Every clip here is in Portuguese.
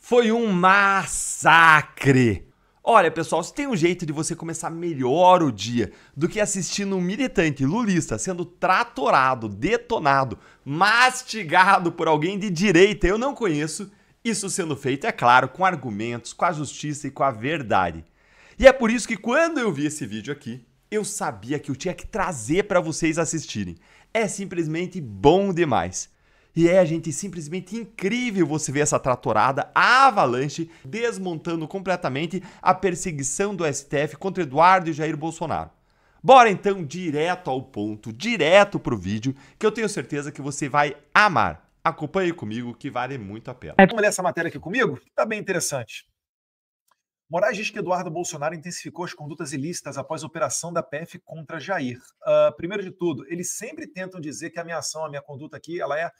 Foi um massacre! Olha, pessoal, se tem um jeito de você começar melhor o dia do que assistindo um militante lulista sendo tratorado, detonado, mastigado por alguém de direita eu não conheço, isso sendo feito, é claro, com argumentos, com a justiça e com a verdade. E é por isso que quando eu vi esse vídeo aqui, eu sabia que eu tinha que trazer para vocês assistirem. É simplesmente bom demais. E é, gente, simplesmente incrível você ver essa tratorada, a avalanche, desmontando completamente a perseguição do STF contra Eduardo e Jair Bolsonaro. Bora então direto ao ponto, direto pro vídeo, que eu tenho certeza que você vai amar. Acompanhe comigo que vale muito a pena. Vamos ler essa matéria aqui comigo? Tá bem interessante. Moraes diz que Eduardo Bolsonaro intensificou as condutas ilícitas após a operação da PF contra Jair. Primeiro de tudo, eles sempre tentam dizer que a minha ação, a minha conduta aqui, ela é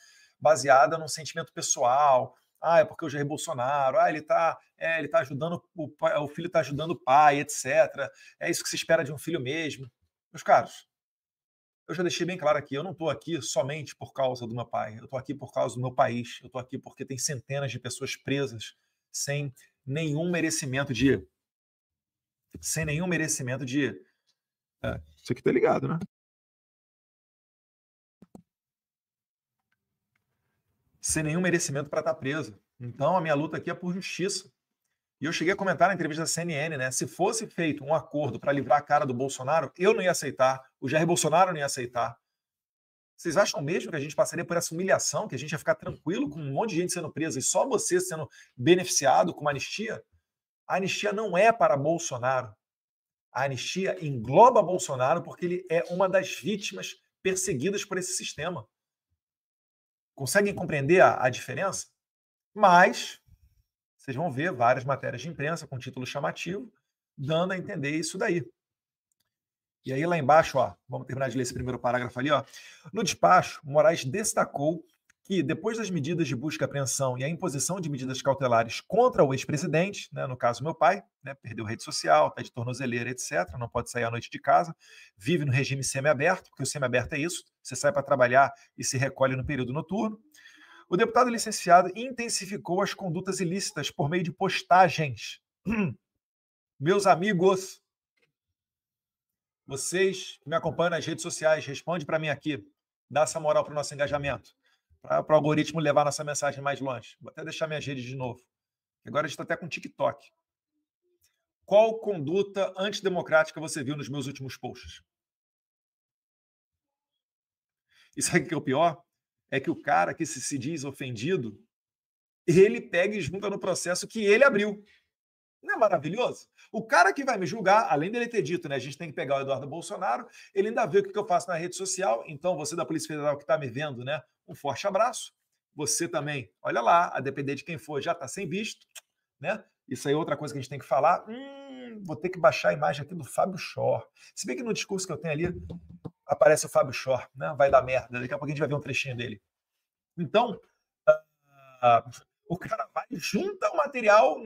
baseada num sentimento pessoal. É porque o Jair Bolsonaro, ele tá ajudando o filho, está ajudando o pai, etc. É isso que se espera de um filho mesmo. Meus caros, eu já deixei bem claro aqui, eu não estou aqui somente por causa do meu pai, eu estou aqui por causa do meu país, eu estou aqui porque tem centenas de pessoas presas sem nenhum merecimento de... Sem nenhum merecimento de... Isso aqui tá ligado, né? Sem nenhum merecimento para estar preso. Então, a minha luta aqui é por justiça. E eu cheguei a comentar na entrevista da CNN, né? Se fosse feito um acordo para livrar a cara do Bolsonaro, eu não ia aceitar, o Jair Bolsonaro não ia aceitar. Vocês acham mesmo que a gente passaria por essa humilhação, que a gente ia ficar tranquilo com um monte de gente sendo presa e só você sendo beneficiado com uma anistia? A anistia não é para Bolsonaro. A anistia engloba Bolsonaro porque ele é uma das vítimas perseguidas por esse sistema. Conseguem compreender a diferença? Mas vocês vão ver várias matérias de imprensa com título chamativo dando a entender isso daí. E aí lá embaixo, vamos terminar de ler esse primeiro parágrafo ali. No despacho, Moraes destacou que, depois das medidas de busca e apreensão e a imposição de medidas cautelares contra o ex-presidente, né, no caso meu pai, né, perdeu rede social, está de tornozeleira, etc., não pode sair à noite de casa, vive no regime semiaberto, porque o semiaberto é isso, você sai para trabalhar e se recolhe no período noturno. O deputado licenciado intensificou as condutas ilícitas por meio de postagens. Meus amigos, vocês que me acompanham nas redes sociais, responde para mim aqui, dá essa moral para o nosso engajamento, para o algoritmo levar nossa mensagem mais longe. Vou até deixar minhas redes de novo. Agora a gente está até com TikTok. Qual conduta antidemocrática você viu nos meus últimos posts? E sabe o que é o pior? É que o cara que se diz ofendido, ele pega e junta no processo que ele abriu. Não é maravilhoso? O cara que vai me julgar, além dele ter dito, né, a gente tem que pegar o Eduardo Bolsonaro, ele ainda vê o que eu faço na rede social. Então, você da Polícia Federal que está me vendo, né, um forte abraço. Você também, olha lá, a depender de quem for, já está sem visto, né? Isso aí é outra coisa que a gente tem que falar. Vou ter que baixar a imagem aqui do Fábio Shor. Se bem que no discurso que eu tenho ali, aparece o Fábio Shor, né? Vai dar merda. Daqui a pouco a gente vai ver um trechinho dele. Então, o cara vai junta o material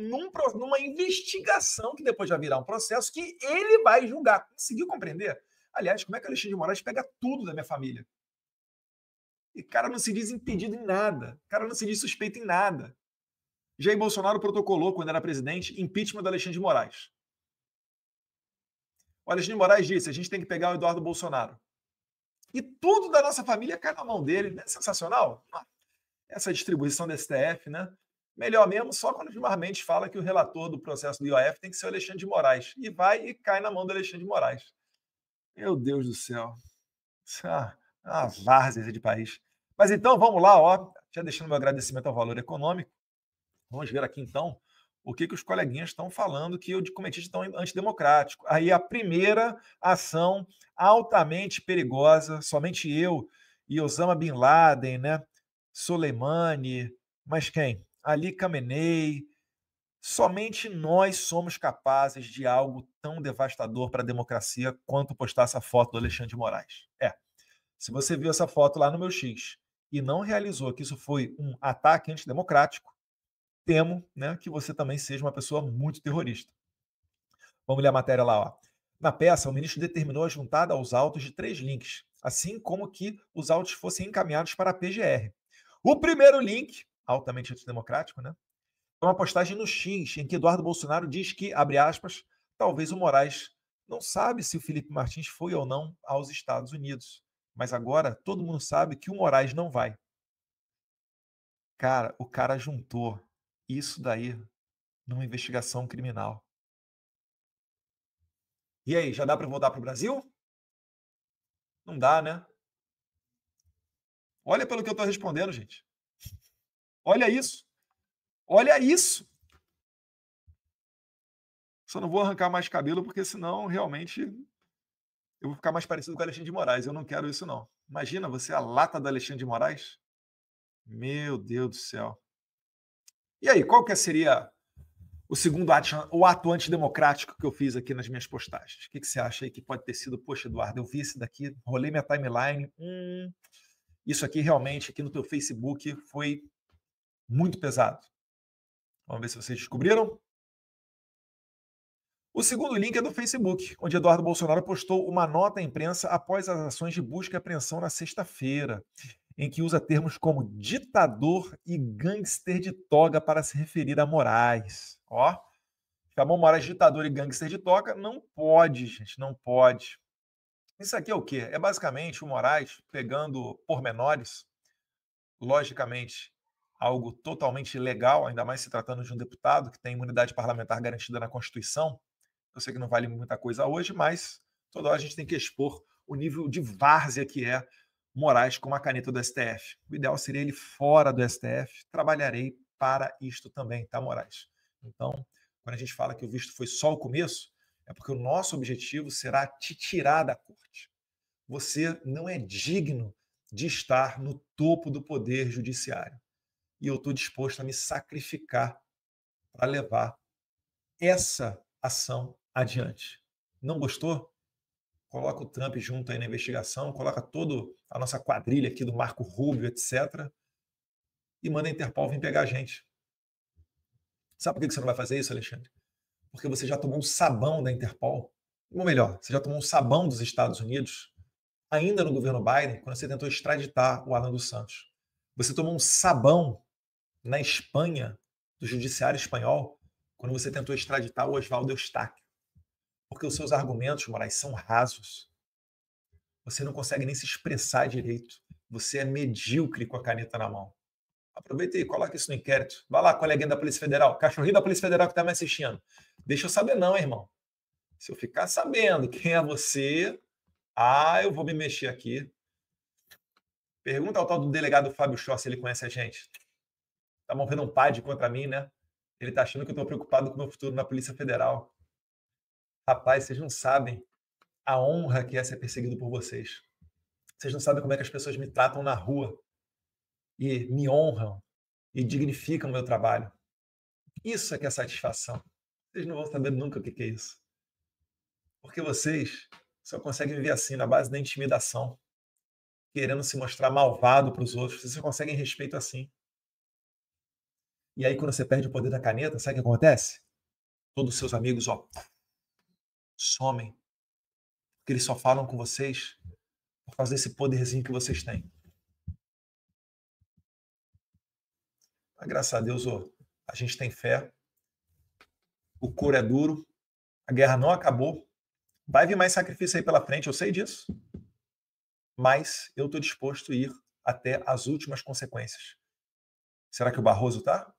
numa investigação que depois vai virar um processo que ele vai julgar. Conseguiu compreender? Aliás, como é que o Alexandre de Moraes pega tudo da minha família? E o cara não se diz impedido em nada. O cara não se diz suspeito em nada. Jair Bolsonaro protocolou, quando era presidente, impeachment do Alexandre de Moraes. O Alexandre de Moraes disse, a gente tem que pegar o Eduardo Bolsonaro. E tudo da nossa família cai na mão dele. Não é sensacional? Essa distribuição da STF, né? Melhor mesmo só quando o Gilmar Mendes fala que o relator do processo do IOF tem que ser o Alexandre de Moraes. E vai e cai na mão do Alexandre de Moraes. Meu Deus do céu. Uma várzea de país. Mas então, vamos lá, já deixando meu agradecimento ao Valor Econômico. Vamos ver aqui, então, o que os coleguinhas estão falando que eu cometi de tão antidemocrático. Aí a primeira ação altamente perigosa, somente eu e Osama Bin Laden, né? Soleimani, mas quem? Ali Khamenei. Somente nós somos capazes de algo tão devastador para a democracia quanto postar essa foto do Alexandre de Moraes. Se você viu essa foto lá no meu X e não realizou que isso foi um ataque antidemocrático, temo, né, que você também seja uma pessoa muito terrorista. Vamos ler a matéria lá. Na peça, o ministro determinou a juntada aos autos de 3 links, assim como que os autos fossem encaminhados para a PGR. O primeiro link, altamente antidemocrático, né, Uma postagem no X, em que Eduardo Bolsonaro diz que, abre aspas, talvez o Moraes não sabe se o Felipe Martins foi ou não aos Estados Unidos. Mas agora todo mundo sabe que o Moraes não vai. Cara, o cara juntou isso daí numa investigação criminal. E aí, já dá para voltar para o Brasil? Não dá, né? Olha pelo que eu estou respondendo, gente. Olha isso. Olha isso. Só não vou arrancar mais cabelo, porque senão realmente eu vou ficar mais parecido com o Alexandre de Moraes. Eu não quero isso, não. Imagina você a lata do Alexandre de Moraes. Meu Deus do céu. E aí, qual que seria o segundo ato, o ato antidemocrático que eu fiz aqui nas minhas postagens? O que você acha aí que pode ter sido? Poxa, Eduardo, eu vi esse daqui, rolei minha timeline. Isso aqui realmente, aqui no teu Facebook, foi muito pesado. Vamos ver se vocês descobriram. O segundo link é do Facebook, onde Eduardo Bolsonaro postou uma nota à imprensa após as ações de busca e apreensão na sexta-feira, em que usa termos como ditador e gangster de toga para se referir a Moraes. Ó, chamou Moraes de ditador e gangster de toga? Não pode, gente, não pode. Isso aqui é o quê? É basicamente o Moraes pegando pormenores, logicamente, algo totalmente ilegal, ainda mais se tratando de um deputado que tem imunidade parlamentar garantida na Constituição. Eu sei que não vale muita coisa hoje, mas toda hora a gente tem que expor o nível de várzea que é Moraes com uma caneta do STF. O ideal seria ele fora do STF. Trabalharei para isto também, tá, Moraes? Então, quando a gente fala que o visto foi só o começo, é porque o nosso objetivo será te tirar da corte. Você não é digno de estar no topo do poder judiciário. E eu estou disposto a me sacrificar para levar essa ação adiante. Não gostou? Coloca o Trump junto aí na investigação, coloca toda a nossa quadrilha aqui do Marco Rubio, etc. E manda a Interpol vir pegar a gente. Sabe por que você não vai fazer isso, Alexandre? Porque você já tomou um sabão da Interpol. Ou melhor, você já tomou um sabão dos Estados Unidos, ainda no governo Biden, quando você tentou extraditar o Alan dos Santos. Você tomou um sabão na Espanha, do judiciário espanhol, quando você tentou extraditar o Oswaldo Eustáquio. Porque os seus argumentos, Moraes, são rasos. Você não consegue nem se expressar direito. Você é medíocre com a caneta na mão. Aproveita e coloca isso no inquérito. Vai lá, coleguinha da Polícia Federal, cachorrinho da Polícia Federal que está me assistindo. Deixa eu saber não, irmão. Se eu ficar sabendo quem é você, eu vou me mexer aqui. Pergunta ao tal do delegado Fábio Chó se ele conhece a gente. Tá movendo um PAD contra mim, né? Ele tá achando que eu tô preocupado com o meu futuro na Polícia Federal. Rapaz, vocês não sabem a honra que é ser perseguido por vocês. Vocês não sabem como é que as pessoas me tratam na rua e me honram e dignificam o meu trabalho. Isso é que é satisfação. Vocês não vão saber nunca o que é isso. Porque vocês só conseguem viver assim, na base da intimidação, querendo se mostrar malvado para os outros. Vocês só conseguem respeito assim. E aí, quando você perde o poder da caneta, sabe o que acontece? Todos os seus amigos, somem. Porque eles só falam com vocês por causa desse poderzinho que vocês têm. Mas, graças a Deus, a gente tem fé. O couro é duro. A guerra não acabou. Vai vir mais sacrifício aí pela frente, eu sei disso. Mas eu estou disposto a ir até as últimas consequências. Será que o Barroso tá?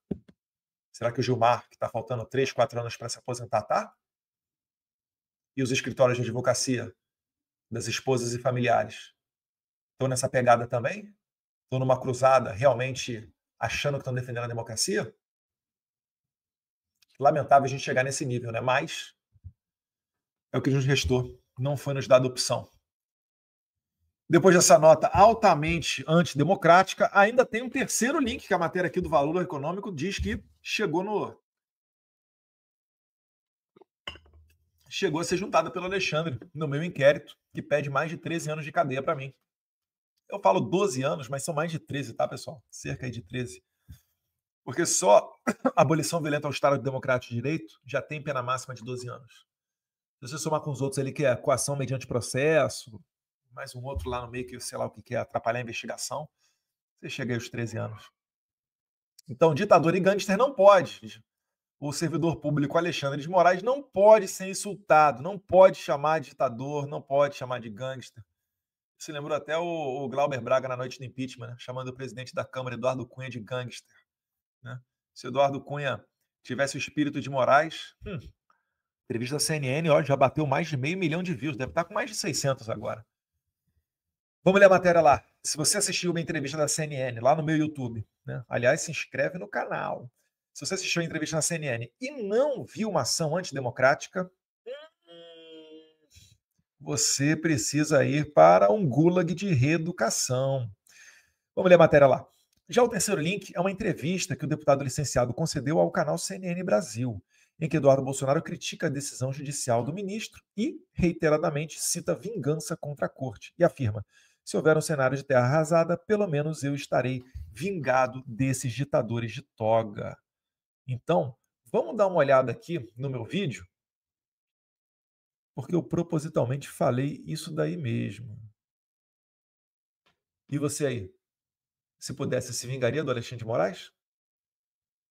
Será que o Gilmar, que está faltando 3, 4 anos para se aposentar, tá? E os escritórios de advocacia das esposas e familiares estão nessa pegada também? Estão numa cruzada realmente achando que estão defendendo a democracia? Lamentável a gente chegar nesse nível, né? Mas é o que nos restou. Não foi nos dada opção. Depois dessa nota altamente antidemocrática, ainda tem um terceiro link, que a matéria aqui do Valor Econômico diz que chegou a ser juntada pelo Alexandre no meu inquérito, que pede mais de 13 anos de cadeia para mim. Eu falo 12 anos, mas são mais de 13, tá, pessoal? Cerca de 13. Porque só a abolição violenta ao Estado Democrático de Direito já tem pena máxima de 12 anos. Se você somar com os outros ali, que é coação mediante processo, mais um outro lá no meio que sei lá o que é, atrapalhar a investigação, você chega aí aos 13 anos. Então, ditador e gangster não pode. O servidor público Alexandre de Moraes não pode ser insultado, não pode chamar de ditador, não pode chamar de gangster. Se lembrou até o Glauber Braga na noite do impeachment, né? Chamando o presidente da Câmara, Eduardo Cunha, de gangster. Né? Se Eduardo Cunha tivesse o espírito de Moraes, entrevista da CNN, ó, já bateu mais de 500 mil de views, deve estar com mais de 600 agora. Vamos ler a matéria lá. Se você assistiu uma entrevista da CNN lá no meu YouTube, né? Aliás, se inscreve no canal. Se você assistiu a entrevista na CNN e não viu uma ação antidemocrática, você precisa ir para um gulag de reeducação. Vamos ler a matéria lá. Já o terceiro link é uma entrevista que o deputado licenciado concedeu ao canal CNN Brasil, em que Eduardo Bolsonaro critica a decisão judicial do ministro e, reiteradamente, cita vingança contra a corte e afirma: se houver um cenário de terra arrasada, pelo menos eu estarei vingado desses ditadores de toga. Então, vamos dar uma olhada aqui no meu vídeo, porque eu propositalmente falei isso daí mesmo. E você aí? Se pudesse, se vingaria do Alexandre de Moraes?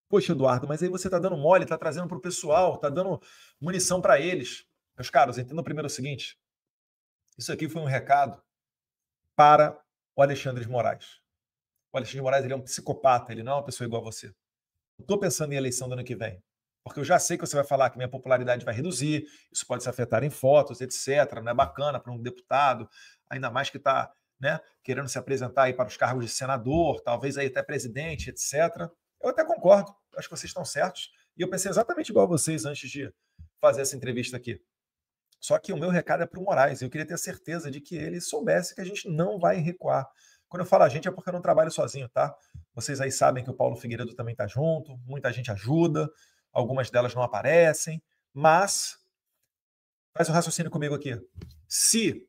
Poxa, Eduardo, mas aí você está dando mole, está trazendo para o pessoal, está dando munição para eles. Meus caros, entendam primeiro o seguinte: isso aqui foi um recado para o Alexandre de Moraes. O Alexandre de Moraes, ele é um psicopata, ele não é uma pessoa igual a você. Não estou pensando em eleição do ano que vem, porque eu já sei que você vai falar que minha popularidade vai reduzir, isso pode se afetar em fotos, etc. Não é bacana para um deputado, ainda mais que está, né, querendo se apresentar aí para os cargos de senador, talvez aí até presidente, etc. Eu até concordo, acho que vocês estão certos, e eu pensei exatamente igual a vocês antes de fazer essa entrevista aqui. Só que o meu recado é para o Moraes, eu queria ter certeza de que ele soubesse que a gente não vai recuar. Quando eu falo a gente é porque eu não trabalho sozinho, tá? Vocês aí sabem que o Paulo Figueiredo também está junto, muita gente ajuda, algumas delas não aparecem, mas faz um raciocínio comigo aqui. Se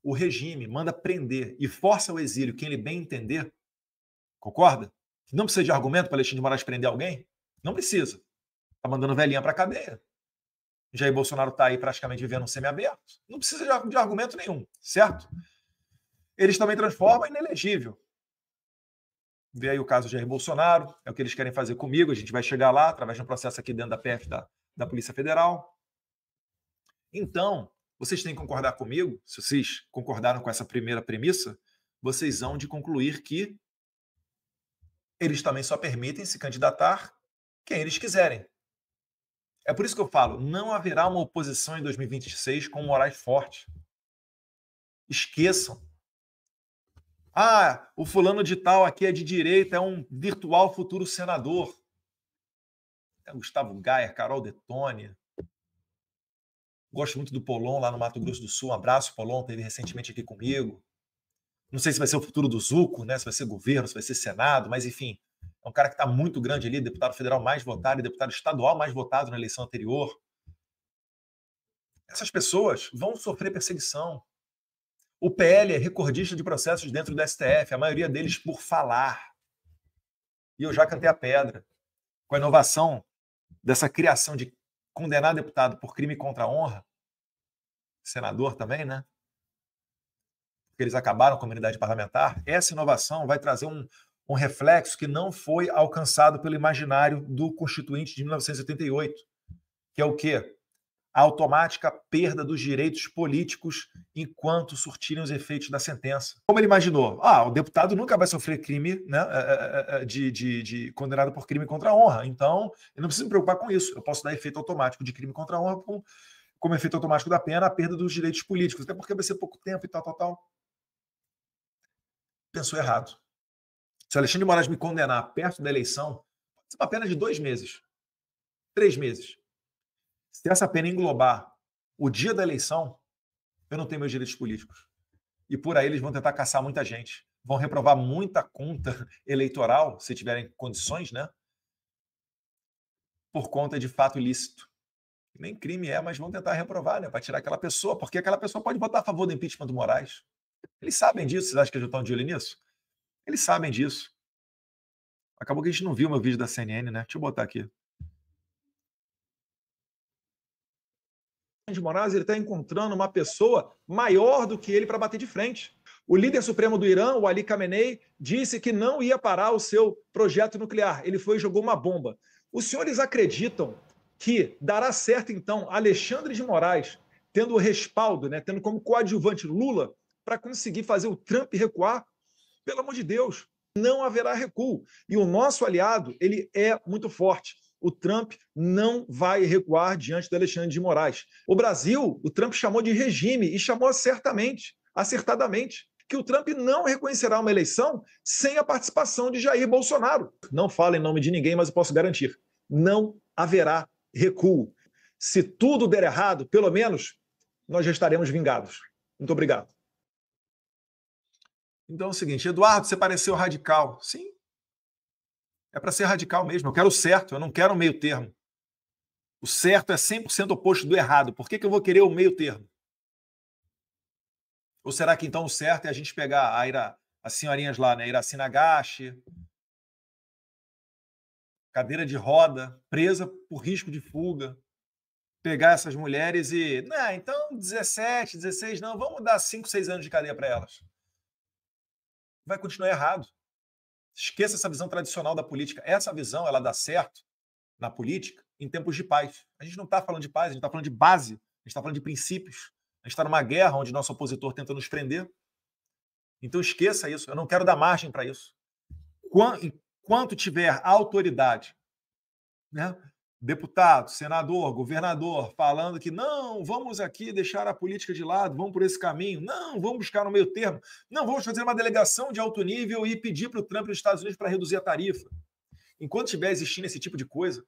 o regime manda prender e força o exílio quem ele bem entender, concorda? Não precisa de argumento para Alexandre de Moraes prender alguém? Não precisa. Está mandando velhinha para a cadeia. Jair Bolsonaro está aí praticamente vivendo um semiaberto. Não precisa de argumento nenhum, certo? Eles também transformam inelegível. Vê aí o caso de Jair Bolsonaro, é o que eles querem fazer comigo, a gente vai chegar lá através de um processo aqui dentro da PF da Polícia Federal. Então, vocês têm que concordar comigo, se vocês concordaram com essa primeira premissa, vocês vão de concluir que eles também só permitem se candidatar quem eles quiserem. É por isso que eu falo, não haverá uma oposição em 2026 com Moraes forte. Esqueçam. Ah, o fulano de tal aqui é de direita, é um virtual futuro senador. É Gustavo Gaia, Carol Detone. Gosto muito do Polon lá no Mato Grosso do Sul. Um abraço, Polon, esteve recentemente aqui comigo. Não sei se vai ser o futuro do Zuco, né? Se vai ser governo, se vai ser Senado, mas enfim, é um cara que está muito grande ali, deputado federal mais votado e deputado estadual mais votado na eleição anterior. Essas pessoas vão sofrer perseguição. O PL é recordista de processos dentro do STF, a maioria deles por falar. E eu já cantei a pedra. Com a inovação dessa criação de condenar deputado por crime contra a honra, senador também, né? Porque eles acabaram com a imunidade parlamentar, essa inovação vai trazer um reflexo que não foi alcançado pelo imaginário do Constituinte de 1988, que é o quê? A automática perda dos direitos políticos enquanto surtirem os efeitos da sentença. Como ele imaginou? O deputado nunca vai sofrer crime, né, condenado por crime contra a honra. Então, eu não preciso me preocupar com isso. Eu posso dar efeito automático de crime contra a honra como efeito automático da pena a perda dos direitos políticos, até porque vai ser pouco tempo e tal. Pensou errado. Se o Alexandre de Moraes me condenar perto da eleição, pode ser uma pena de 2 meses, 3 meses. Se essa pena englobar o dia da eleição, eu não tenho meus direitos políticos. E por aí eles vão tentar caçar muita gente. Vão reprovar muita conta eleitoral, se tiverem condições, né? Por conta de fato ilícito. Nem crime é, mas vão tentar reprovar, né? Para tirar aquela pessoa, porque aquela pessoa pode votar a favor do impeachment do Moraes. Eles sabem disso, vocês acham que eles estão de olho nisso? Eles sabem disso. Acabou que a gente não viu meu vídeo da CNN, né? Deixa eu botar aqui. De Moraes, ele está encontrando uma pessoa maior do que ele para bater de frente. O líder supremo do Irã, o Ali Khamenei, disse que não ia parar o seu projeto nuclear. Ele foi e jogou uma bomba. Os senhores acreditam que dará certo, então, Alexandre de Moraes, tendo o respaldo, né, tendo como coadjuvante Lula, para conseguir fazer o Trump recuar? Pelo amor de Deus, não haverá recuo. E o nosso aliado, ele é muito forte. O Trump não vai recuar diante do Alexandre de Moraes. O Brasil, o Trump chamou de regime e chamou acertadamente, que o Trump não reconhecerá uma eleição sem a participação de Jair Bolsonaro. Não falo em nome de ninguém, mas eu posso garantir, não haverá recuo. Se tudo der errado, pelo menos nós já estaremos vingados. Muito obrigado. Então é o seguinte, Eduardo, você pareceu radical. Sim, é para ser radical mesmo. Eu quero o certo, eu não quero o meio termo. O certo é 100% oposto do errado. Por que eu vou querer o meio termo? Ou será que então o certo é a gente pegar as senhorinhas lá, né? Iraci Nagashi, cadeira de roda, presa por risco de fuga, pegar essas mulheres e... Não, então 17, 16, não, vamos dar 5, 6 anos de cadeia para elas. Vai continuar errado. Esqueça essa visão tradicional da política. Essa visão, ela dá certo na política em tempos de paz. A gente não está falando de paz, a gente está falando de base, a gente está falando de princípios. A gente está numa guerra onde nosso opositor tenta nos prender. Então esqueça isso, eu não quero dar margem para isso. Enquanto tiver autoridade, né? Deputado, senador, governador, falando que não, vamos aqui deixar a política de lado, vamos por esse caminho, não, vamos buscar no meio termo, não, vamos fazer uma delegação de alto nível e pedir para o Trump dos Estados Unidos para reduzir a tarifa. Enquanto estiver existindo esse tipo de coisa,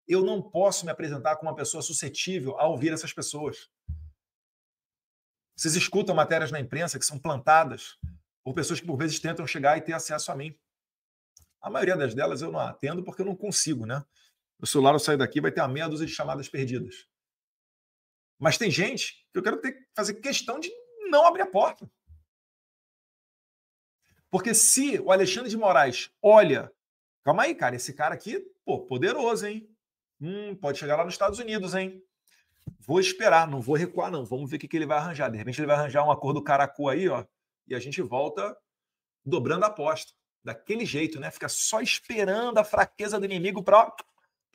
eu não posso me apresentar como uma pessoa suscetível a ouvir essas pessoas. Vocês escutam matérias na imprensa que são plantadas por pessoas que por vezes tentam chegar e ter acesso a mim. A maioria das delas eu não atendo porque eu não consigo, né? O celular, eu saio daqui, vai ter uma meia dúzia de chamadas perdidas. Mas tem gente que eu quero fazer questão de não abrir a porta. Porque se o Alexandre de Moraes olha... Calma aí, cara, esse cara aqui, pô, poderoso, hein? Pode chegar lá nos Estados Unidos, hein? Vou esperar, não vou recuar, não. Vamos ver o que ele vai arranjar. De repente ele vai arranjar um acordo caracu aí, ó, e a gente volta dobrando a aposta. Daquele jeito, né? Fica só esperando a fraqueza do inimigo para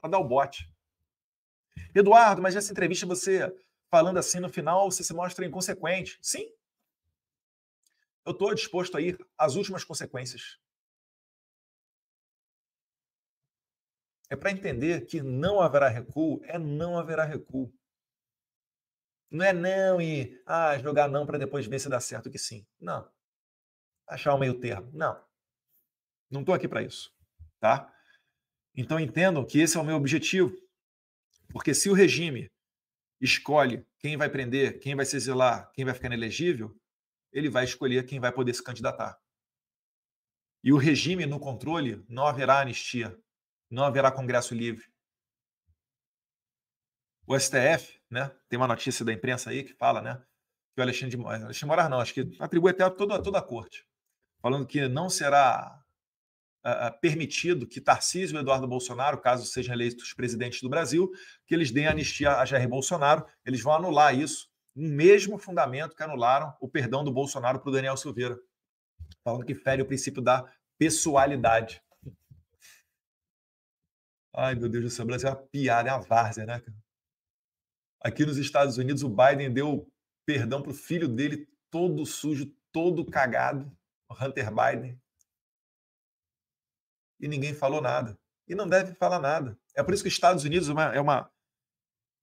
dar o bote. Eduardo, mas nessa entrevista você falando assim no final, você se mostra inconsequente. Sim. Eu estou disposto a ir às últimas consequências. É para entender que não haverá recuo, não haverá recuo. Não é não e jogar não para depois ver se dá certo que sim. Não. Achar um meio termo. Não. Não estou aqui para isso. Tá? Então entendam que esse é o meu objetivo. Porque se o regime escolhe quem vai prender, quem vai se exilar, quem vai ficar inelegível, ele vai escolher quem vai poder se candidatar. E o regime no controle, não haverá anistia, não haverá Congresso livre. O STF, né, tem uma notícia da imprensa aí que fala, né, que o Alexandre de Moraes, não, acho que atribui até toda a corte, falando que não será permitido que Tarcísio e Eduardo Bolsonaro, caso sejam eleitos presidentes do Brasil, que eles deem anistia a Jair Bolsonaro. Eles vão anular isso, no mesmo fundamento que anularam o perdão do Bolsonaro para o Daniel Silveira, falando que fere o princípio da pessoalidade. Ai, meu Deus do céu, o Brasil é uma piada, é uma várzea, né? Aqui nos Estados Unidos, o Biden deu perdão para o filho dele, todo sujo, todo cagado, o Hunter Biden. E ninguém falou nada. E não deve falar nada. É por isso que os Estados Unidos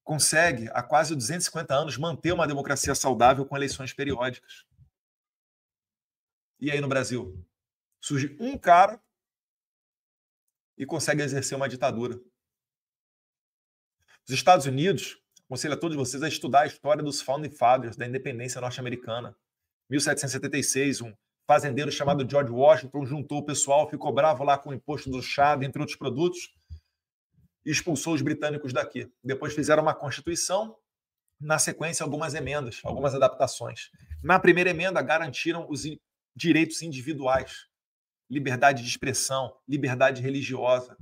consegue, há quase 250 anos, manter uma democracia saudável com eleições periódicas. E aí no Brasil? Surge um cara e consegue exercer uma ditadura. Os Estados Unidos, aconselho a todos vocês a estudar a história dos Founding Fathers, da independência norte-americana. 1776, um fazendeiro chamado George Washington juntou o pessoal, ficou bravo lá com o imposto do chá, entre outros produtos, e expulsou os britânicos daqui. Depois fizeram uma constituição, na sequência algumas emendas, algumas adaptações. Na primeira emenda garantiram os direitos individuais, liberdade de expressão, liberdade religiosa.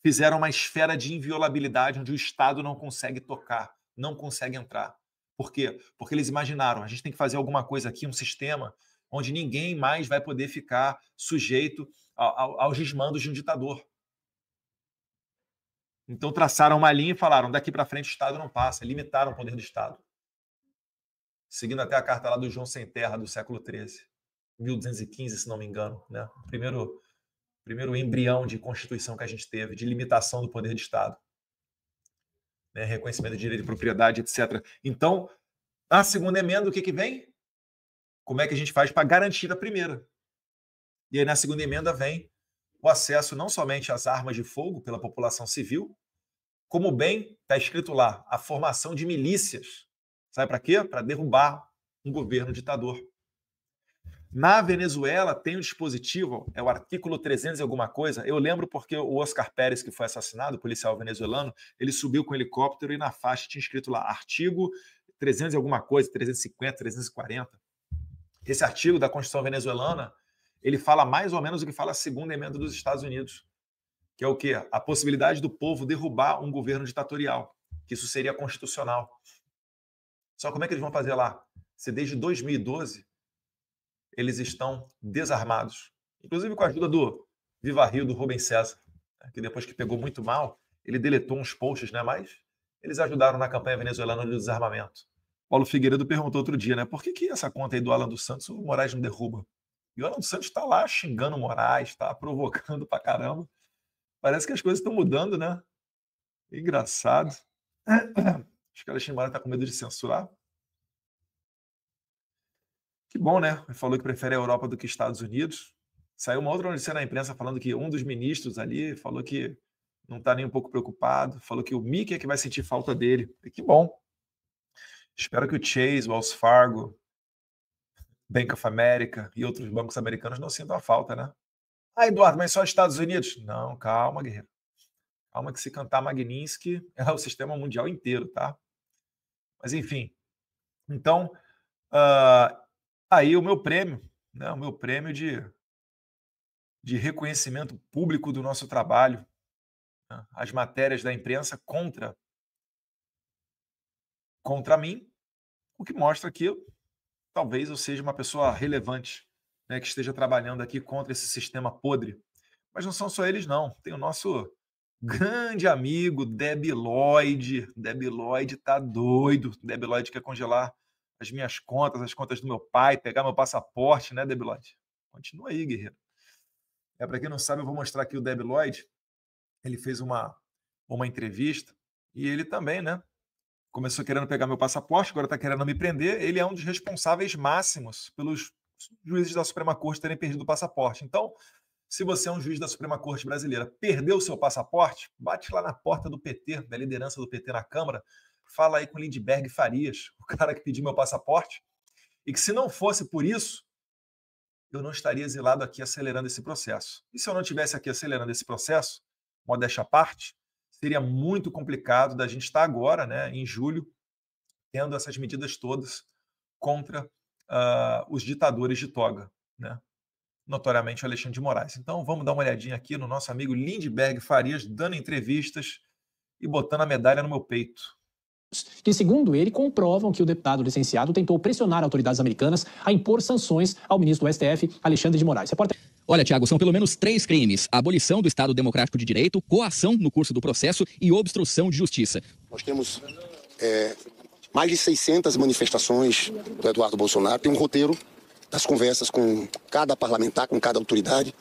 Fizeram uma esfera de inviolabilidade onde o Estado não consegue tocar, não consegue entrar. Por quê? Porque eles imaginaram, a gente tem que fazer alguma coisa aqui, um sistema onde ninguém mais vai poder ficar sujeito aos desmandos de um ditador. Então traçaram uma linha e falaram, daqui para frente o Estado não passa, limitaram o poder do Estado. Seguindo até a carta lá do João Sem Terra, do século XIII, 1215, se não me engano, né? O primeiro embrião de Constituição que a gente teve, de limitação do poder do Estado. Né? Reconhecimento de direito de propriedade, etc. Então, a segunda emenda, o que vem? Como é que a gente faz para garantir a primeira? E aí, na segunda emenda, vem o acesso não somente às armas de fogo pela população civil, como bem está escrito lá, a formação de milícias. Sabe para quê? Para derrubar um governo ditador. Na Venezuela tem um dispositivo, é o artículo 300 e alguma coisa. Eu lembro porque o Oscar Pérez, que foi assassinado, policial venezuelano, ele subiu com um helicóptero e na faixa tinha escrito lá, artigo 300 e alguma coisa, 350, 340. Esse artigo da Constituição venezuelana, ele fala mais ou menos o que fala a segunda emenda dos Estados Unidos, que é o quê? A possibilidade do povo derrubar um governo ditatorial, que isso seria constitucional. Só como é que eles vão fazer lá? Se desde 2012 eles estão desarmados. Inclusive com a ajuda do Viva Rio, do Rubem César, que depois que pegou muito mal, ele deletou uns posts, né? Mas eles ajudaram na campanha venezuelana do desarmamento. Paulo Figueiredo perguntou outro dia, né? Por que essa conta aí do Alan dos Santos o Moraes não derruba? E o Alan dos Santos está lá xingando o Moraes, está provocando pra caramba. Parece que as coisas estão mudando, né? Engraçado. Acho que o Alexandre Moraes está com medo de censurar. Que bom, né? Ele falou que prefere a Europa do que Estados Unidos. Saiu uma outra notícia na imprensa falando que um dos ministros ali falou que não está nem um pouco preocupado, falou que o Mickey é que vai sentir falta dele. E que bom. Espero que o Chase, o Wells Fargo, Bank of America e outros bancos americanos não sintam a falta, né? Ah, Eduardo, mas só Estados Unidos? Não, calma, guerreiro. Calma que se cantar Magnitsky é o sistema mundial inteiro, tá? Mas enfim. Então, aí o meu prêmio, né? O meu prêmio de reconhecimento público do nosso trabalho, né? As matérias da imprensa contra mim, o que mostra que talvez eu seja uma pessoa relevante, né? Que esteja trabalhando aqui contra esse sistema podre. Mas não são só eles, não. Tem o nosso grande amigo Debi Lloyd. Debi Lloyd tá doido. Debi Lloyd quer congelar as minhas contas, as contas do meu pai, pegar meu passaporte, né, Debi Lloyd? Continua aí, guerreiro. Para quem não sabe, eu vou mostrar aqui o Debi Lloyd. Ele fez uma entrevista e ele também, né? Começou querendo pegar meu passaporte, agora está querendo me prender. Ele é um dos responsáveis máximos pelos juízes da Suprema Corte terem perdido o passaporte. Então, se você é um juiz da Suprema Corte brasileira, perdeu o seu passaporte, bate lá na porta do PT, da liderança do PT na Câmara, fala aí com o Lindbergh Farias, o cara que pediu meu passaporte, e que se não fosse por isso, eu não estaria exilado aqui acelerando esse processo. E se eu não estivesse aqui acelerando esse processo, modéstia à parte, seria muito complicado da gente estar agora, né, em julho, tendo essas medidas todas contra os ditadores de toga, né? Notoriamente o Alexandre de Moraes. Então vamos dar uma olhadinha aqui no nosso amigo Lindbergh Farias dando entrevistas e botando a medalha no meu peito. Que, segundo ele, comprovam que o deputado licenciado tentou pressionar autoridades americanas a impor sanções ao ministro do STF, Alexandre de Moraes. Olha, Tiago, são pelo menos 3 crimes: abolição do Estado Democrático de Direito, coação no curso do processo e obstrução de justiça. Nós temos mais de 600 manifestações do Eduardo Bolsonaro. Tem um roteiro das conversas com cada parlamentar, com cada autoridade,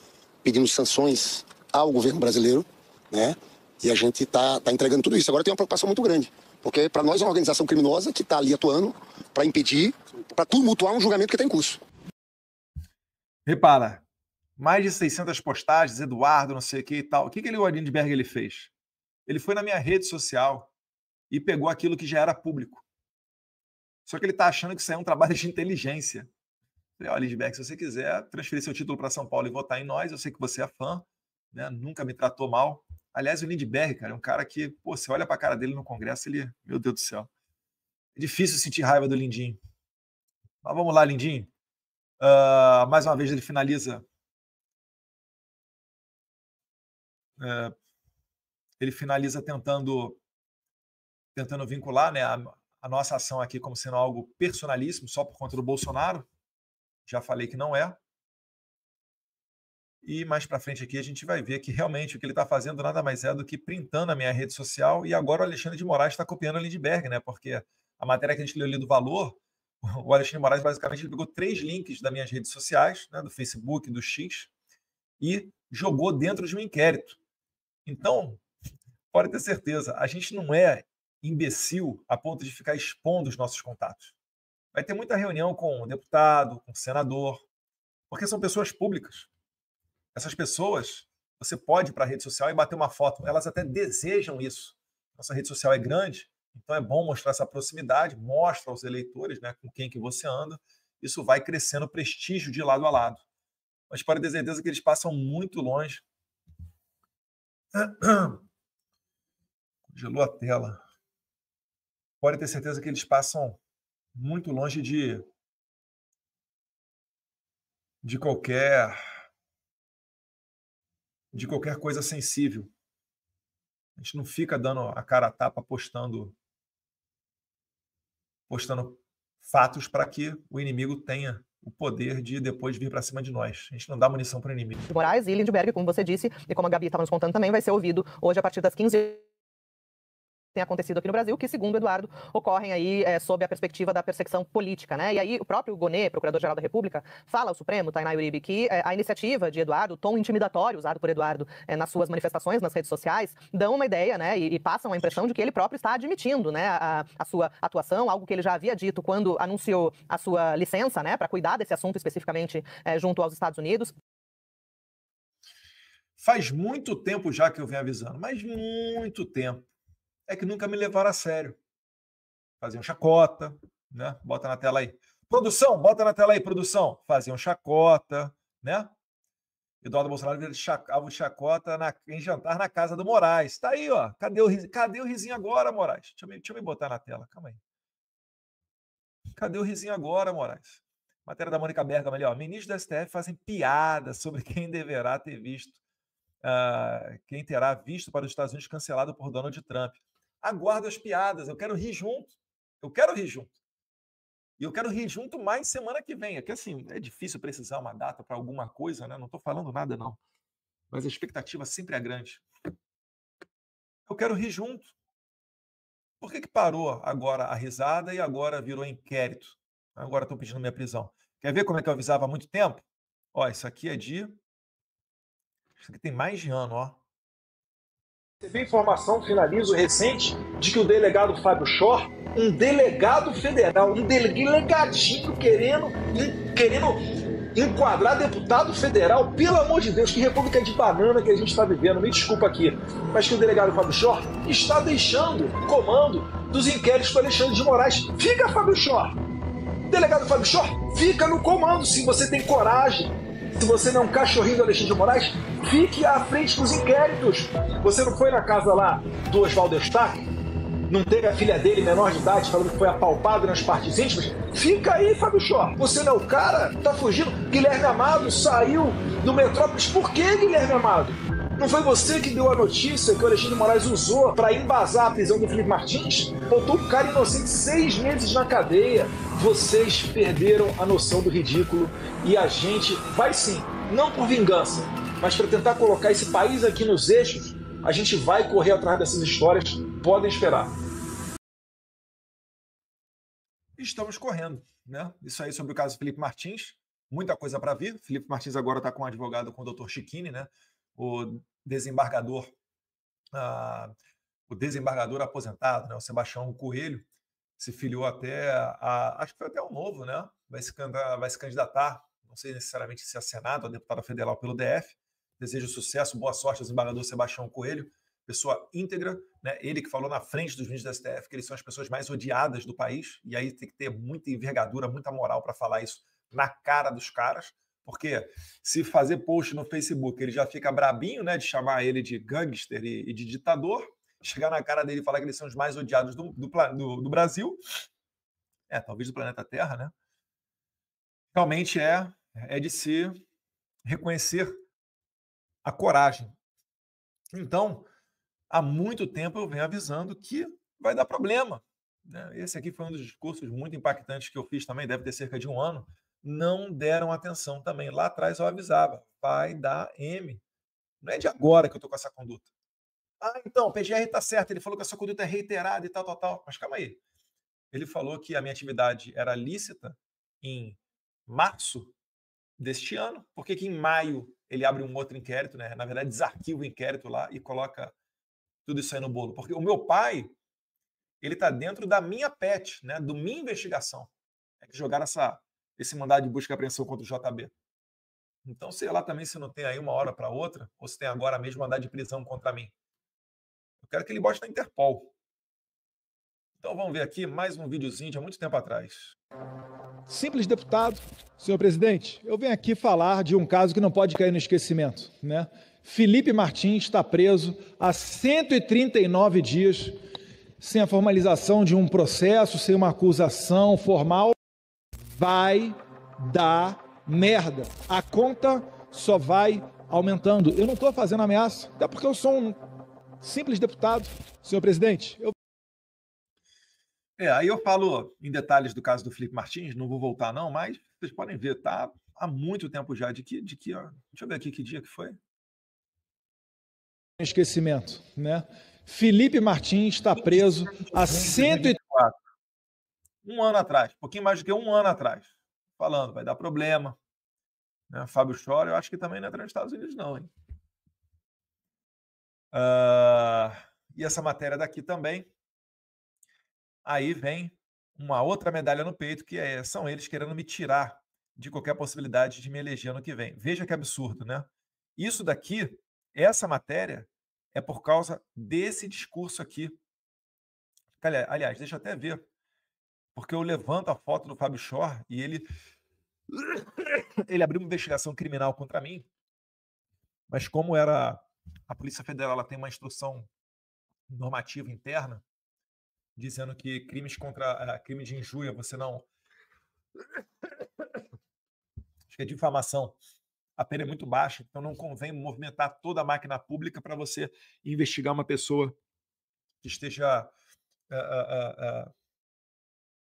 pedindo sanções ao governo brasileiro, né? E a gente está entregando tudo isso. Agora tem uma preocupação muito grande, porque para nós é uma organização criminosa que está ali atuando para impedir, para tumultuar um julgamento que está em curso. Repara, mais de 600 postagens, Eduardo, não sei o que e tal. O que o Lindbergh ele fez? Ele foi na minha rede social e pegou aquilo que já era público. Só que ele está achando que isso é um trabalho de inteligência. Falei, olha, Lindbergh, se você quiser transferir seu título para São Paulo e votar em nós, eu sei que você é fã, né? Nunca me tratou mal. Aliás, o Lindbergh, cara, é um cara que, pô, você olha para a cara dele no Congresso, ele, meu Deus do céu. É difícil sentir raiva do Lindinho. Mas vamos lá, Lindinho. Mais uma vez ele finaliza. Ele finaliza tentando vincular, né, a nossa ação aqui como sendo algo personalíssimo, só por conta do Bolsonaro. Já falei que não é. E mais para frente aqui a gente vai ver que realmente o que ele está fazendo nada mais é do que printando a minha rede social. E agora o Alexandre de Moraes está copiando a Lindbergh, né? Porque a matéria que a gente leu ali do Valor, o Alexandre de Moraes basicamente ele pegou 3 links das minhas redes sociais, né, do Facebook, do X, e jogou dentro de um inquérito. Então, pode ter certeza, a gente não é imbecil a ponto de ficar expondo os nossos contatos. Vai ter muita reunião com o deputado, com o senador, porque são pessoas públicas. Essas pessoas, você pode ir para a rede social e bater uma foto. Elas até desejam isso. Nossa rede social é grande, então é bom mostrar essa proximidade, mostra aos eleitores, né, com quem que você anda. Isso vai crescendo o prestígio de lado a lado. Mas pode ter certeza que eles passam muito longe. Congelou a tela. Pode ter certeza que eles passam muito longe de qualquer coisa sensível. A gente não fica dando a cara a tapa postando fatos para que o inimigo tenha o poder de depois vir para cima de nós. A gente não dá munição para o inimigo. Moraes e Lindbergh, como você disse, e como a Gabi estava nos contando também, vai ser ouvido hoje a partir das 15 tem acontecido aqui no Brasil, que, segundo Eduardo, ocorrem aí sob a perspectiva da perseguição política, né? E aí o próprio Gonê, Procurador-Geral da República, fala ao Supremo, Tainá Uribe, que a iniciativa de Eduardo, o tom intimidatório usado por Eduardo nas suas manifestações nas redes sociais, dão uma ideia, né? E passam a impressão de que ele próprio está admitindo, né, a sua atuação, algo que ele já havia dito quando anunciou a sua licença, né, para cuidar desse assunto especificamente junto aos Estados Unidos. Faz muito tempo já que eu venho avisando, mas muito tempo. É que nunca me levaram a sério. Faziam chacota, né? Bota na tela aí. Produção, bota na tela aí, produção. Faziam chacota, né? Eduardo Bolsonaro alvo de chacota em jantar na casa do Moraes. Tá aí, ó. Cadê o risinho agora, Moraes? Deixa eu me botar na tela, calma aí. Cadê o risinho agora, Moraes? Matéria da Mônica Bergamo ali, ó. Ministros do STF fazem piada sobre quem deverá ter visto, quem terá visto para os Estados Unidos cancelado por Donald Trump. Aguardo as piadas, eu quero rir junto. Eu quero rir junto. E eu quero rir junto mais semana que vem. É que assim, é difícil precisar uma data para alguma coisa, né? Não estou falando nada, não. Mas a expectativa sempre é grande. Eu quero rir junto. Por que parou agora a risada e agora virou inquérito? Agora estão pedindo minha prisão. Quer ver como é que eu avisava há muito tempo? Ó, isso aqui é de... Isso aqui tem mais de ano, ó. Teve informação, finalizo, recente, de que o delegado Fábio Shor, um delegado federal, um delegadinho querendo enquadrar deputado federal, pelo amor de Deus, que república de banana que a gente está vivendo, me desculpa aqui, mas que o delegado Fábio Shor está deixando o comando dos inquéritos do Alexandre de Moraes. Fica, Fábio Shor! Delegado Fábio Shor, fica no comando, se você tem coragem. Se você não é um cachorrinho do Alexandre de Moraes, fique à frente dos inquéritos. Você não foi na casa lá do Oswaldo Eustáquio? Não teve a filha dele, menor de idade, falando que foi apalpado nas partes íntimas? Fica aí, Fábio Shor. Você não é o cara? Tá fugindo? Guilherme Amado saiu do Metrópolis. Por que, Guilherme Amado? Não foi você que deu a notícia que o Alexandre de Moraes usou para embasar a prisão do Felipe Martins? Botou um cara inocente 6 meses na cadeia. Vocês perderam a noção do ridículo e a gente vai sim, não por vingança, mas para tentar colocar esse país aqui nos eixos, a gente vai correr atrás dessas histórias, podem esperar. Estamos correndo, né? Isso aí sobre o caso Felipe Martins, muita coisa para vir. Felipe Martins agora está com um advogado, com o Dr. Chiquini, né? O desembargador aposentado, né? O Sebastião Coelho, se filiou até acho que foi até o Novo, né? Vai se candidatar, não sei necessariamente se a Senado, a deputada federal pelo DF. Desejo sucesso, boa sorte ao desembargador Sebastião Coelho, pessoa íntegra, né? Ele que falou na frente dos ministros da STF que eles são as pessoas mais odiadas do país, e aí tem que ter muita envergadura, muita moral para falar isso na cara dos caras, porque se fazer post no Facebook ele já fica brabinho, né, de chamar ele de gangster e de ditador, chegar na cara dele e falar que eles são os mais odiados do Brasil, talvez do planeta Terra, né? Realmente é de se reconhecer a coragem. Então, há muito tempo eu venho avisando que vai dar problema. né? Esse aqui foi um dos discursos muito impactantes que eu fiz também, deve ter cerca de um ano. Não deram atenção também. Lá atrás eu avisava, vai dar M. Não é de agora que eu estou com essa conduta. Ah, então, o PGR está certo, ele falou que essa conduta é reiterada e tal, tal, tal. Mas calma aí. Ele falou que a minha atividade era lícita em março deste ano. Por que em maio ele abre um outro inquérito, né? Na verdade, desarquiva o inquérito lá e coloca tudo isso aí no bolo? Porque o meu pai, ele está dentro da minha PET, né? Do minha investigação. É que jogaram esse mandado de busca e apreensão contra o JB. Então, sei lá também se não tem aí uma hora para outra, ou se tem agora mesmo mandado de prisão contra mim. Eu quero que ele bote na Interpol. Então vamos ver aqui mais um videozinho de há muito tempo atrás. Simples deputado, senhor presidente, eu venho aqui falar de um caso que não pode cair no esquecimento, né? Felipe Martins está preso há 139 dias, sem a formalização de um processo, sem uma acusação formal. Vai dar merda. A conta só vai aumentando. Eu não estou fazendo ameaça, até porque eu sou um simples deputado, senhor presidente. Aí eu falo em detalhes do caso do Felipe Martins, não vou voltar não, mas vocês podem ver, tá há muito tempo já. De que, ó, deixa eu ver aqui que dia que foi. Esquecimento, né? Felipe Martins está preso há 124. Um ano atrás, um pouquinho mais do que um ano atrás. Falando, vai dar problema. Né? Fábio Chora, eu acho que também não entra nos Estados Unidos não, hein? E essa matéria daqui também. Aí vem uma outra medalha no peito, que são eles querendo me tirar de qualquer possibilidade de me eleger ano que vem. Veja que absurdo, né? Isso daqui, essa matéria, é por causa desse discurso aqui. Aliás, deixa eu até ver, porque eu levanto a foto do Fábio Chor e ele abriu uma investigação criminal contra mim, mas como era a Polícia Federal, ela tem uma instrução normativa interna, dizendo que crime de injúria, você não... Acho que é difamação. A pena é muito baixa, então não convém movimentar toda a máquina pública para você investigar uma pessoa que esteja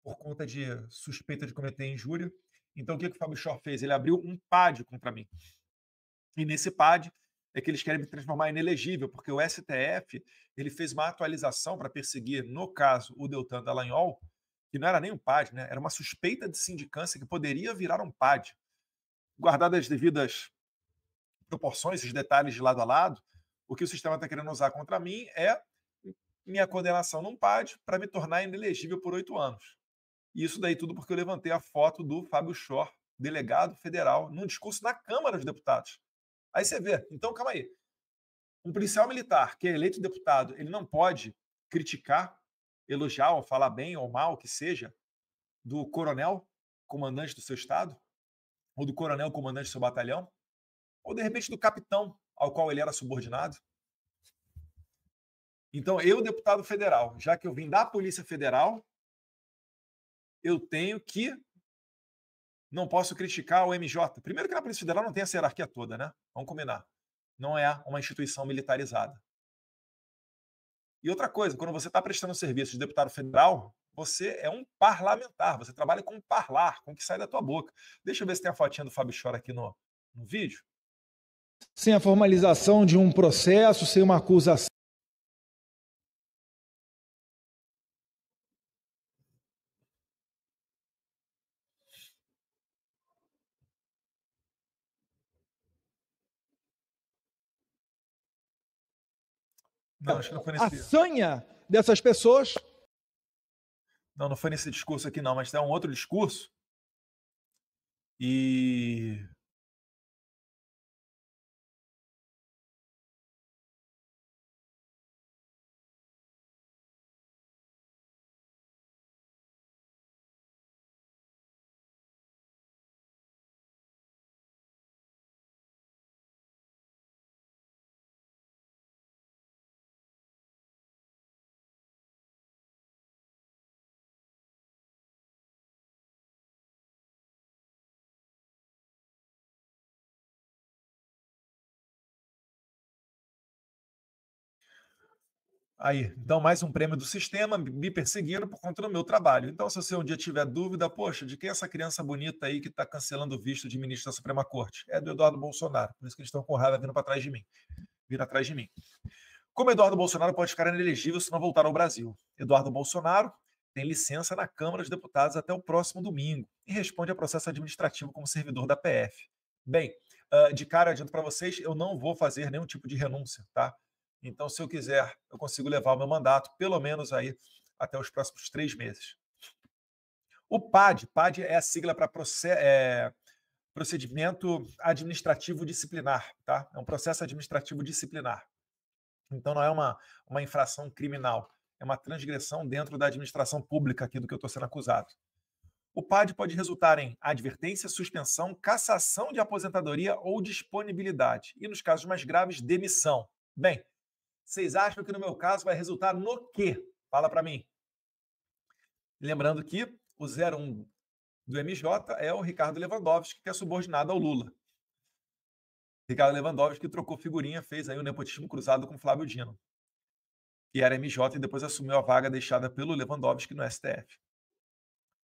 por conta de suspeita de cometer injúria. Então o que o Fábio Chor fez? Ele abriu um PAD contra mim. E nesse PAD é que eles querem me transformar em inelegível, porque o STF ele fez uma atualização para perseguir, no caso, o Deltan Dallagnol, que não era nem um PAD, né? Era uma suspeita de sindicância que poderia virar um PAD. Guardadas as devidas proporções, os detalhes de lado a lado, o que o sistema está querendo usar contra mim é minha condenação num PAD para me tornar inelegível por 8 anos. E isso daí tudo porque eu levantei a foto do Fábio Chor, delegado federal, num discurso na Câmara dos Deputados. Aí você vê, então calma aí. Um policial militar que é eleito deputado, ele não pode criticar, elogiar ou falar bem ou mal, que seja, do coronel, comandante do seu estado, ou do coronel, comandante do seu batalhão, ou de repente do capitão ao qual ele era subordinado. Então, eu, deputado federal, já que eu vim da Polícia Federal, eu tenho que... Não posso criticar o MJ. Primeiro que na Polícia Federal não tem essa hierarquia toda, né? Vamos combinar. Não é uma instituição militarizada. E outra coisa, quando você está prestando serviço de deputado federal, você é um parlamentar, você trabalha com parlar, com o que sai da tua boca. Deixa eu ver se tem a fotinha do Fábio Chor aqui no vídeo. Sem a formalização de um processo, sem uma acusação. Não, acho que não foi nesse... A sanha dessas pessoas... Não foi nesse discurso aqui não, mas tem um outro discurso. E Aí, então, mais um prêmio do sistema, me perseguiram por conta do meu trabalho. Então, se você um dia tiver dúvida, poxa, de quem é essa criança bonita aí que está cancelando o visto de ministro da Suprema Corte? É do Eduardo Bolsonaro. Por isso que eles estão com raiva vindo para trás de mim. Vindo atrás de mim. Como Eduardo Bolsonaro pode ficar inelegível se não voltar ao Brasil? Eduardo Bolsonaro tem licença na Câmara dos Deputados até o próximo domingo e responde a processo administrativo como servidor da PF. Bem, de cara, adianto para vocês, eu não vou fazer nenhum tipo de renúncia, tá? Então, se eu quiser, eu consigo levar o meu mandato, pelo menos aí, até os próximos 3 meses. O PAD é a sigla para procedimento administrativo disciplinar, tá? É um processo administrativo disciplinar. Então, não é uma infração criminal, é uma transgressão dentro da administração pública aqui do que eu estou sendo acusado. O PAD pode resultar em advertência, suspensão, cassação de aposentadoria ou disponibilidade. E, nos casos mais graves, demissão. Bem, vocês acham que no meu caso vai resultar no quê? Fala para mim. Lembrando que o 01 do MJ é o Ricardo Lewandowski, que é subordinado ao Lula. Ricardo Lewandowski que trocou figurinha, fez aí o nepotismo cruzado com Flávio Dino, que era MJ e depois assumiu a vaga deixada pelo Lewandowski no STF.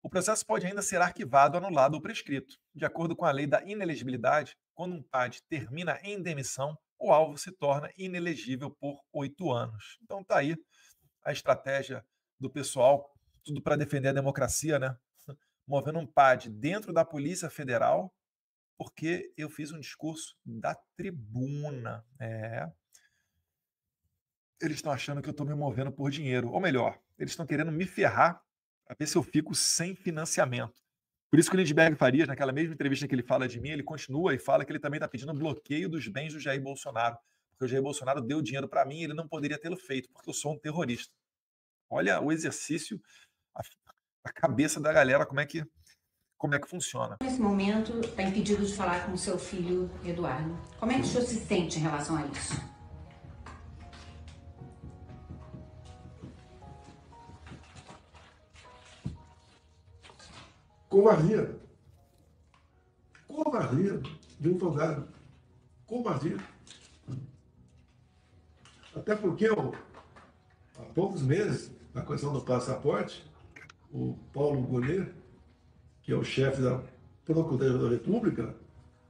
O processo pode ainda ser arquivado, anulado ou prescrito. De acordo com a lei da inelegibilidade, quando um PAD termina em demissão, o alvo se torna inelegível por 8 anos. Então tá aí a estratégia do pessoal, tudo para defender a democracia, né? Movendo um PAD dentro da Polícia Federal, porque eu fiz um discurso da tribuna. Eles estão achando que eu estou me movendo por dinheiro. Ou melhor, eles estão querendo me ferrar para ver se eu fico sem financiamento. Por isso que o Lindbergh Farias, naquela mesma entrevista que ele fala de mim, ele continua e fala que ele também está pedindo bloqueio dos bens do Jair Bolsonaro. Porque o Jair Bolsonaro deu dinheiro para mim e ele não poderia tê-lo feito, porque eu sou um terrorista. Olha o exercício, a cabeça da galera, como é que funciona. Nesse momento, está impedido de falar com seu filho, Eduardo. Como é que o senhor se sente em relação a isso? Covardia. Covardia de um advogado. Covardia. Até porque há poucos meses, na questão do passaporte, o Paulo Gonet, que é o chefe da Procuradoria da República,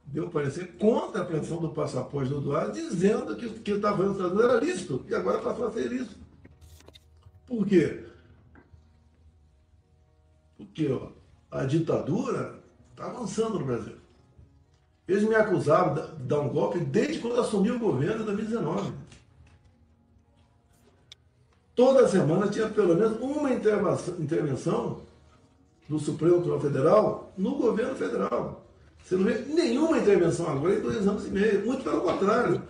deu parecer contra a pensão do passaporte do Eduardo, dizendo que ele estava fazendo era lícito, e agora passou a ser lícito. Por quê? Porque a ditadura está avançando no Brasil. Eles me acusavam de dar um golpe desde quando eu assumi o governo em 2019. Toda semana tinha pelo menos uma intervenção do Supremo Tribunal Federal no governo federal. Você não vê nenhuma intervenção agora em 2 anos e meio. Muito pelo contrário.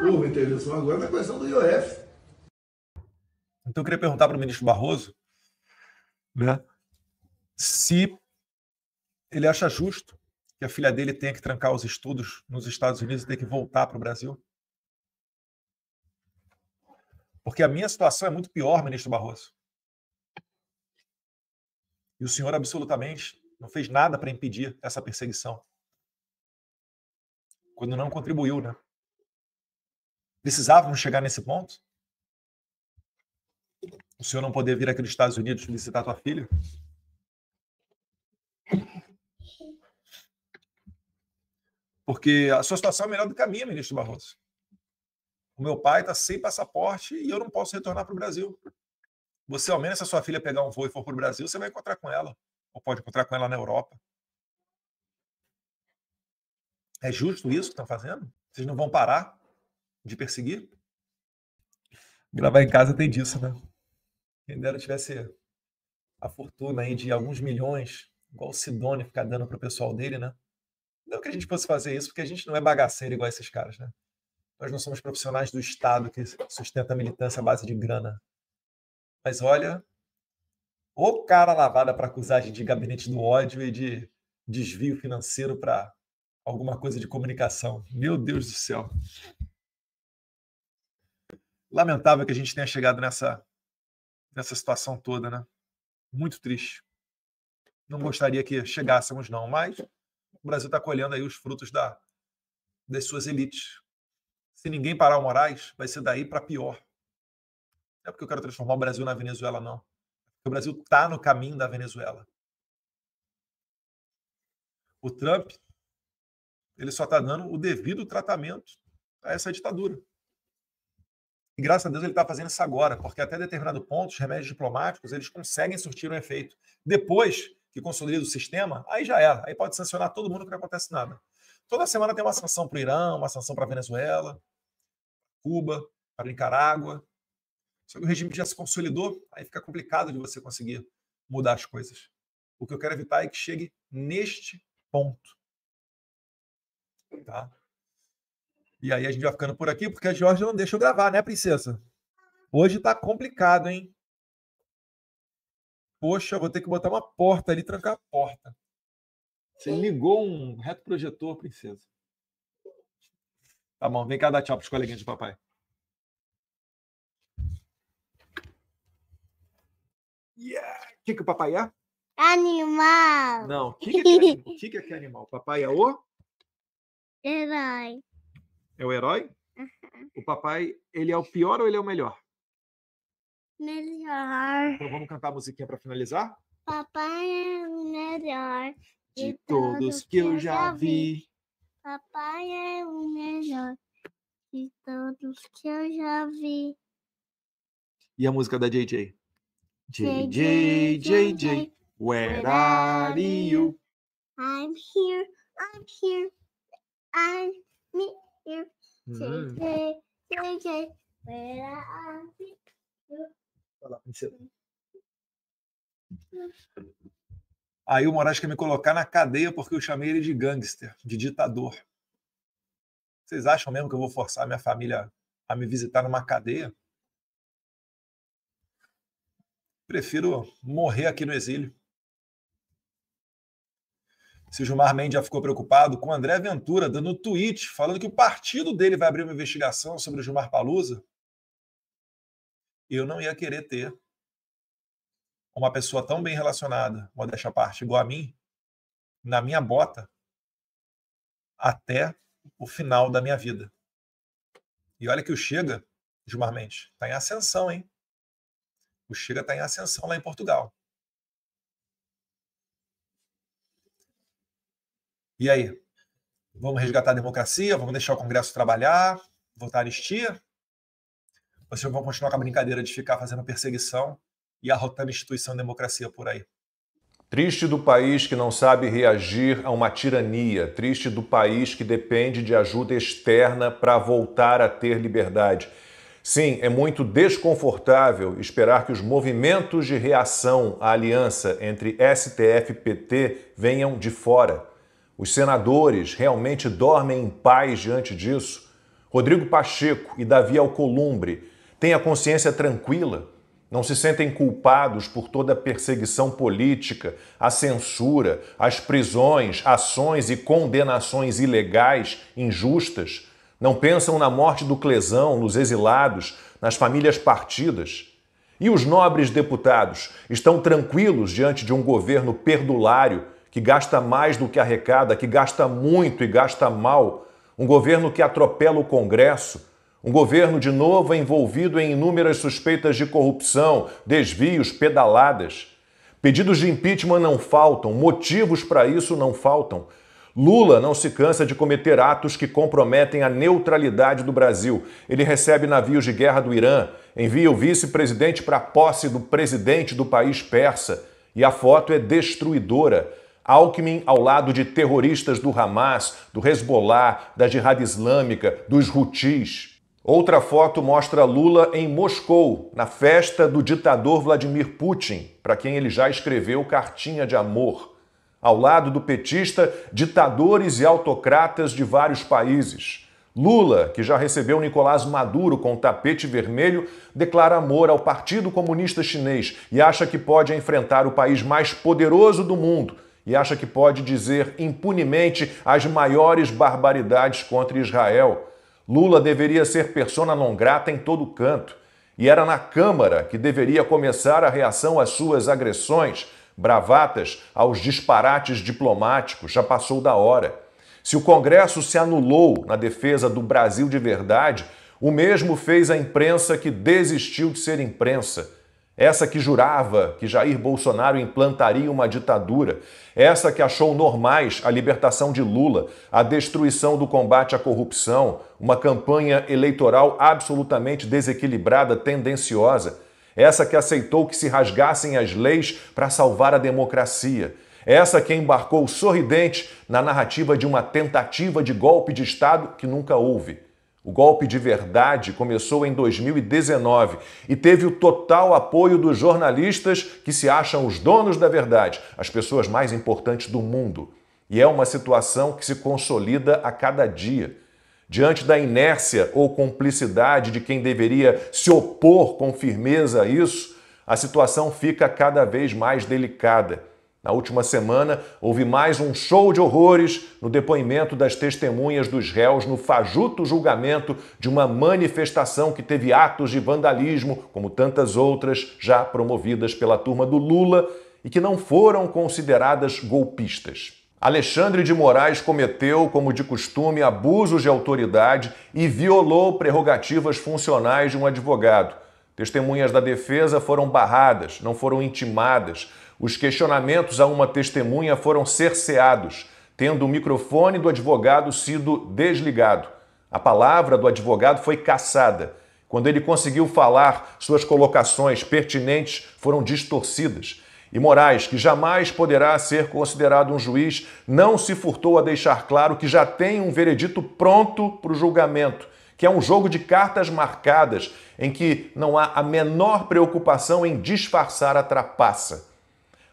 Houve intervenção agora na questão do IOF. Então eu queria perguntar para o ministro Barroso, né, se ele acha justo que a filha dele tenha que trancar os estudos nos Estados Unidos e ter que voltar para o Brasil. Porque a minha situação é muito pior, ministro Barroso. E o senhor absolutamente não fez nada para impedir essa perseguição. Quando não contribuiu, né? Precisávamos chegar nesse ponto? O senhor não poder vir aqui nos Estados Unidos visitar tua filha? Porque a sua situação é melhor do que a minha, ministro Barroso. O meu pai está sem passaporte e eu não posso retornar para o Brasil. Você, ao menos, se a sua filha pegar um voo e for para o Brasil, você vai encontrar com ela. Ou pode encontrar com ela na Europa. É justo isso que estão fazendo? Vocês não vão parar de perseguir? Gravar em casa tem disso, né? Quem dera tivesse a fortuna aí de alguns milhões, igual o Sidônio ficar dando para o pessoal dele, né? Não que a gente fosse fazer isso, porque a gente não é bagaceiro igual esses caras, né? Nós não somos profissionais do Estado que sustenta a militância à base de grana. Mas olha, o cara lavada para acusar de gabinete do ódio e de desvio financeiro para alguma coisa de comunicação. Meu Deus do céu. Lamentável que a gente tenha chegado nessa situação toda, né? Muito triste. Não gostaria que chegássemos, não, mas o Brasil está colhendo aí os frutos das suas elites. Se ninguém parar o Moraes, vai ser daí para pior. Não é porque eu quero transformar o Brasil na Venezuela, não. Porque o Brasil está no caminho da Venezuela. O Trump, ele só está dando o devido tratamento a essa ditadura. E graças a Deus ele está fazendo isso agora, porque até determinado ponto os remédios diplomáticos eles conseguem surtir um efeito. Depois que consolida o sistema, aí já era. Aí pode sancionar todo mundo que não acontece nada. Toda semana tem uma sanção para o Irã, uma sanção para a Venezuela, Cuba, para Nicarágua. Só que o regime já se consolidou, aí fica complicado de você conseguir mudar as coisas. O que eu quero evitar é que chegue neste ponto. Tá? E aí a gente vai ficando por aqui, porque a Georgia não deixa eu gravar, né, princesa? Hoje tá complicado, hein? Poxa, eu vou ter que botar uma porta ali, trancar a porta. Você ligou um retroprojetor, princesa. Tá bom, vem cá dar tchau pros coleguinhas de papai. Yeah! O que o papai é? Animal. Não, o que é animal? O papai é o? Herói. É o herói? O papai, ele é o pior ou ele é o melhor? Melhor. Então vamos cantar a musiquinha para finalizar? Papai é o melhor de todos que eu já vi. Papai é o melhor de todos que eu já vi. E a música da JJ? JJ, JJ, where are you? I'm here, I'm here, I'm here. JJ, JJ, where are you? Vai lá, princesa. Aí o Moraes quer me colocar na cadeia porque eu chamei ele de gangster, de ditador. Vocês acham mesmo que eu vou forçar a minha família a me visitar numa cadeia? Prefiro morrer aqui no exílio. Se o Gilmar Mendes já ficou preocupado com o André Ventura dando tweet falando que o partido dele vai abrir uma investigação sobre o Gilmar Palusa, eu não ia querer ter uma pessoa tão bem relacionada, modéstia à parte, igual a mim, na minha bota, até o final da minha vida. E olha que o Chega, Gilmar Mendes, está em ascensão, hein? O Chega está em ascensão lá em Portugal. E aí? Vamos resgatar a democracia? Vamos deixar o Congresso trabalhar? Votar anistia? Ou vocês vão continuar com a brincadeira de ficar fazendo perseguição e arrotando instituição de democracia por aí? Triste do país que não sabe reagir a uma tirania. Triste do país que depende de ajuda externa para voltar a ter liberdade. Sim, é muito desconfortável esperar que os movimentos de reação à aliança entre STF e PT venham de fora. Os senadores realmente dormem em paz diante disso? Rodrigo Pacheco e Davi Alcolumbre têm a consciência tranquila? Não se sentem culpados por toda a perseguição política, a censura, as prisões, ações e condenações ilegais, injustas? Não pensam na morte do Clesão, nos exilados, nas famílias partidas? E os nobres deputados estão tranquilos diante de um governo perdulário que gasta mais do que arrecada, que gasta muito e gasta mal, um governo que atropela o Congresso, um governo de novo envolvido em inúmeras suspeitas de corrupção, desvios, pedaladas? Pedidos de impeachment não faltam, motivos para isso não faltam. Lula não se cansa de cometer atos que comprometem a neutralidade do Brasil. Ele recebe navios de guerra do Irã, envia o vice-presidente para a posse do presidente do país persa. E a foto é destruidora. Alckmin ao lado de terroristas do Hamas, do Hezbollah, da Jihad Islâmica, dos Houthis. Outra foto mostra Lula em Moscou, na festa do ditador Vladimir Putin, para quem ele já escreveu cartinha de amor. Ao lado do petista, ditadores e autocratas de vários países. Lula, que já recebeu Nicolás Maduro com tapete vermelho, declara amor ao Partido Comunista Chinês e acha que pode enfrentar o país mais poderoso do mundo e acha que pode dizer impunemente as maiores barbaridades contra Israel. Lula deveria ser persona non grata em todo canto. E era na Câmara que deveria começar a reação às suas agressões, bravatas, aos disparates diplomáticos. Já passou da hora. Se o Congresso se anulou na defesa do Brasil de verdade, O mesmo fez a imprensa que desistiu de ser imprensa. Essa que jurava que Jair Bolsonaro implantaria uma ditadura. Essa que achou normais a libertação de Lula, a destruição do combate à corrupção, uma campanha eleitoral absolutamente desequilibrada, tendenciosa. Essa que aceitou que se rasgassem as leis para salvar a democracia. Essa que embarcou sorridente na narrativa de uma tentativa de golpe de Estado que nunca houve. O golpe de verdade começou em 2019 e teve o total apoio dos jornalistas que se acham os donos da verdade, as pessoas mais importantes do mundo. E é uma situação que se consolida a cada dia. Diante da inércia ou cumplicidade de quem deveria se opor com firmeza a isso, a situação fica cada vez mais delicada. Na última semana, houve mais um show de horrores no depoimento das testemunhas dos réus no fajuto julgamento de uma manifestação que teve atos de vandalismo, como tantas outras já promovidas pela turma do Lula e que não foram consideradas golpistas. Alexandre de Moraes cometeu, como de costume, abusos de autoridade e violou prerrogativas funcionais de um advogado. Testemunhas da defesa foram barradas, não foram intimadas. Os questionamentos a uma testemunha foram cerceados, tendo o microfone do advogado sido desligado. A palavra do advogado foi cassada. Quando ele conseguiu falar, suas colocações pertinentes foram distorcidas. E Moraes, que jamais poderá ser considerado um juiz, não se furtou a deixar claro que já tem um veredito pronto para o julgamento, que é um jogo de cartas marcadas em que não há a menor preocupação em disfarçar a trapaça.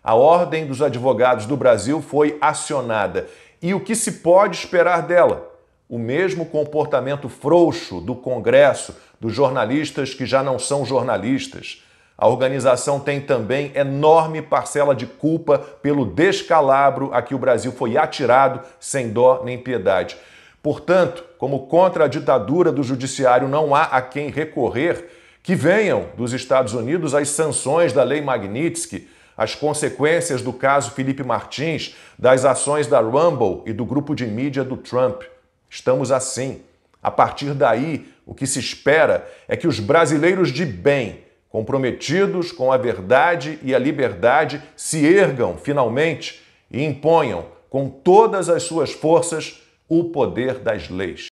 A Ordem dos Advogados do Brasil foi acionada. E o que se pode esperar dela? O mesmo comportamento frouxo do Congresso, dos jornalistas que já não são jornalistas. A organização tem também enorme parcela de culpa pelo descalabro a que o Brasil foi atirado sem dó nem piedade. Portanto, como contra a ditadura do judiciário não há a quem recorrer, que venham dos Estados Unidos as sanções da Lei Magnitsky, as consequências do caso Felipe Martins, das ações da Rumble e do grupo de mídia do Trump. Estamos assim. A partir daí, o que se espera é que os brasileiros de bem, comprometidos com a verdade e a liberdade, se ergam finalmente e imponham com todas as suas forças o poder das leis.